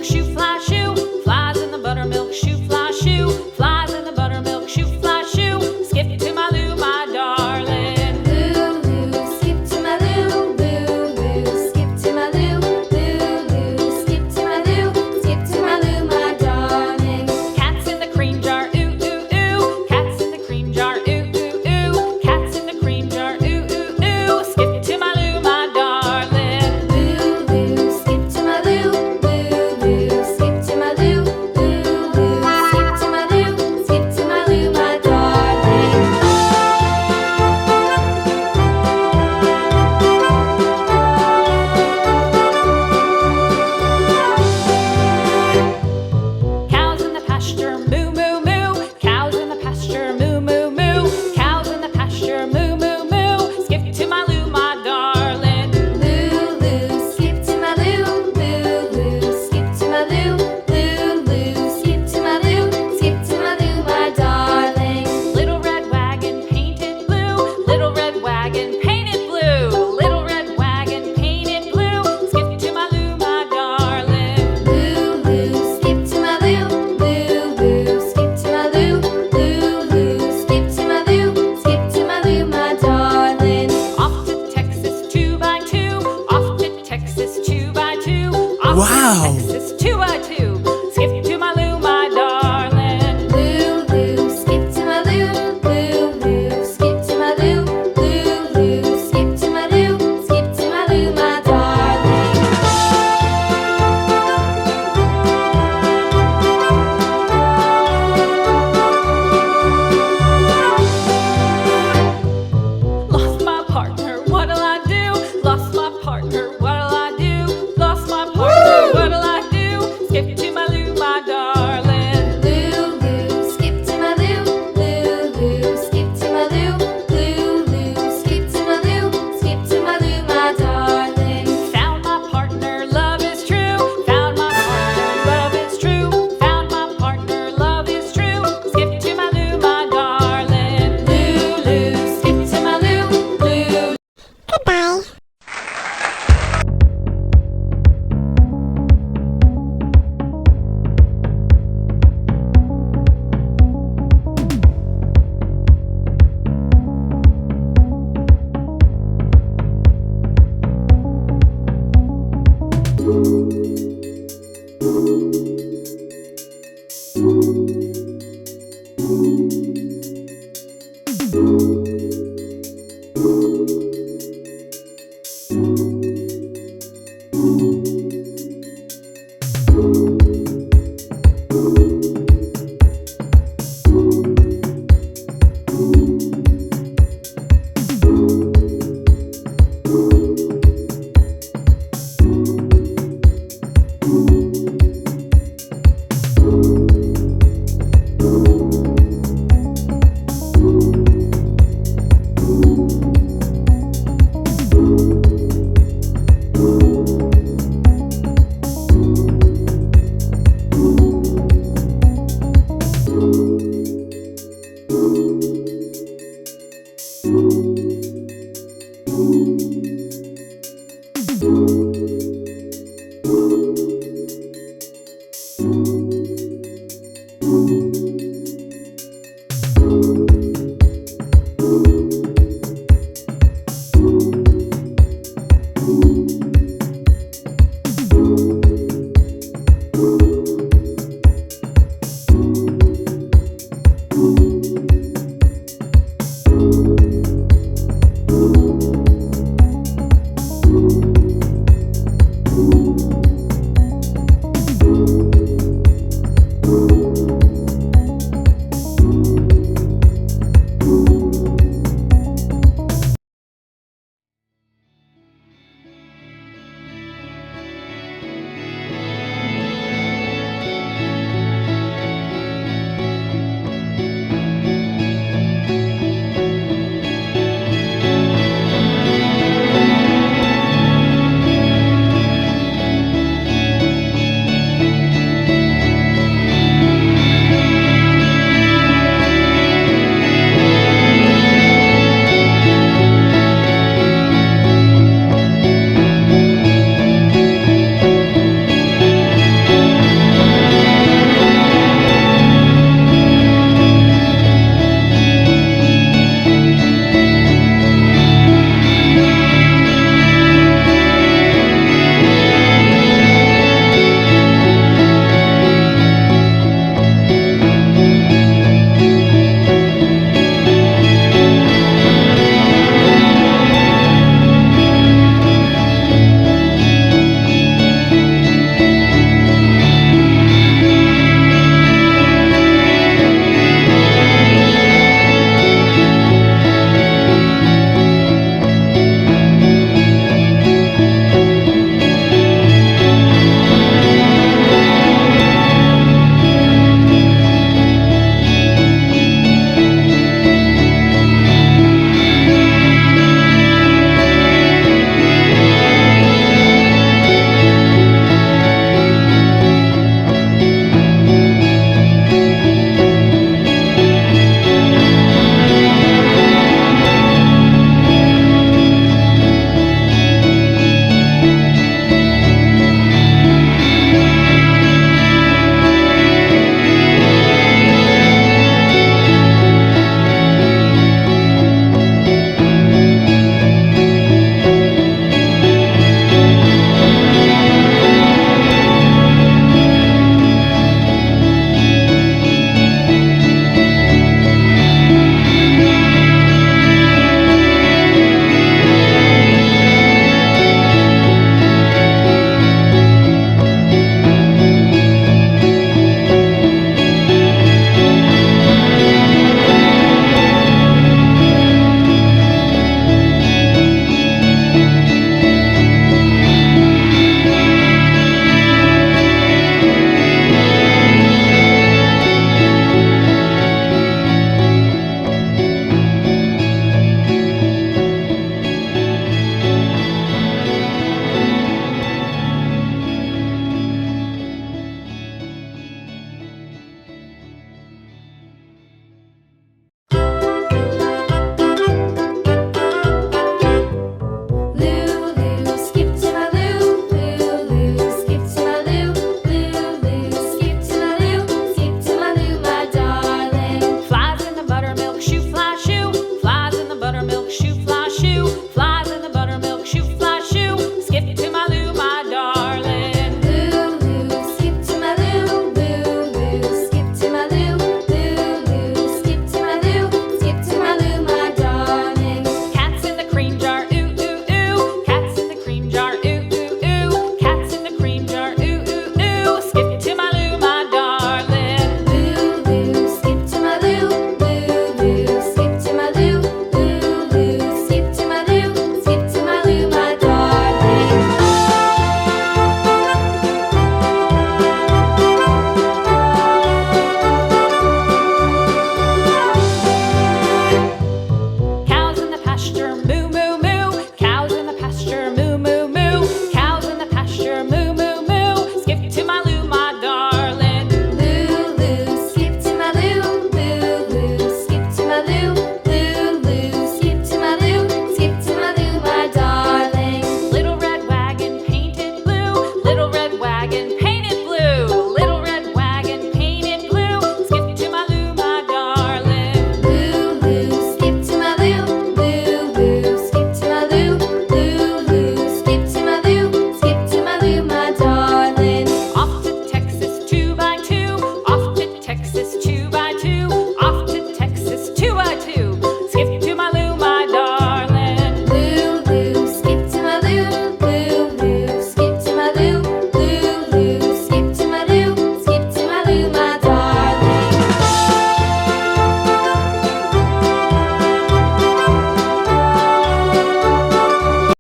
buttermilk shoe, fly shoe. Flies in the buttermilk shoe, fly shoe. Flies in the buttermilk shoe, fly shoe. Skip to my Lou, my darling. Lou, skip to my Lou, Lou, skip to my Lou, Lou, skip to my Lou, skip to my Lou, my darling. Cats in the cream jar, ooh, ooh, ooh. Cats in the cream jar, ooh, ooh, ooh. Cats in the cream jar, ooh, ooh, ooh. Skip to my Lou, my darling. Lou, skip to my Lou, Lou, skip to my Lou, Lou, skip to my Lou, skip to my Lou, my darling. Cows in the pasture, moo, moo, moo. Cows in the pasture, moo, moo, moo. Cows in the pasture, moo, moo, moo. Skip to my Lou, my darling. Lou, skip to my Lou, Lou, skip to my Lou, Lou, skip to my Lou, skip to my Lou, my darling. Little red wagon painted blue. Little red wagon painted blue. Little red wagon painted blue. Skip to my Lou, my darling. Lou, skip to my Lou, Lou, skip to my Lou, Lou, skip to my Lou, skip to my Lou, my darling. Off to Texas 2x2. Off to Texas 2x2. Off Wow. to Texas 2x2. Skip to my Lou, my darling. Lou, skip to my Lou, Lou, skip to my Lou, Lou, skip to my Lou, skip to my Lou, my darling. Lost my partner, what'll I do? Lost my partner, what'll I do? Lost my partner, what'll I do? Skip to my Lou, my darling. Lou, skip to my Lou, Lou, skip to my Lou, Lou, skip to my Lou, skip to my Lou, my darling. Found my partner, love is true. Found my partner, love is true. Found my partner, love is true. Skip to my Lou, my darling. Lou, skip to my Lou, Lou. Goodbye. Lou.